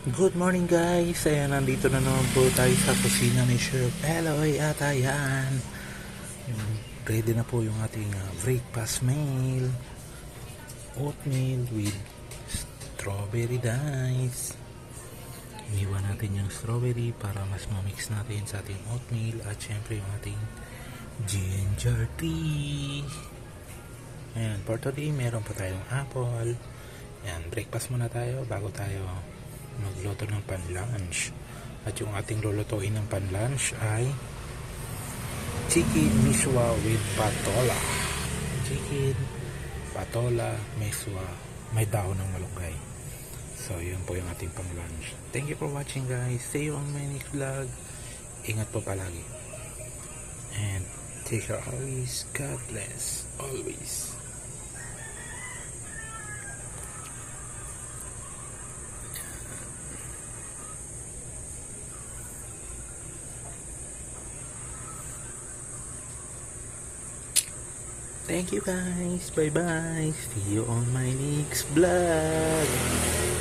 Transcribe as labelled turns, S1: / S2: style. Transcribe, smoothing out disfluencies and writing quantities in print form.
S1: Good morning guys! Ayan, nandito na naman po tayo sa kusina ni Chef Eloy at ayan, ready na po yung ating breakfast meal. Oatmeal with strawberry dice. Iniwan natin yung strawberry para mas mamix natin sa ating oatmeal at syempre yung ating ginger tea. Ayan, for today meron pa tayong apple. Ayan, breakfast muna tayo bago tayo magluto ng pan-lunch. At yung ating lulutuin ng pan-lunch ay chicken miswa with patola. Chicken, patola, miswa, may dahon ng malunggay. So, yun po yung ating pang-lunch. Thank you for watching guys. See you on my next vlog. Ingat po palagi. And take care always. God bless. Always. Thank you guys. Bye bye. See you on my next vlog.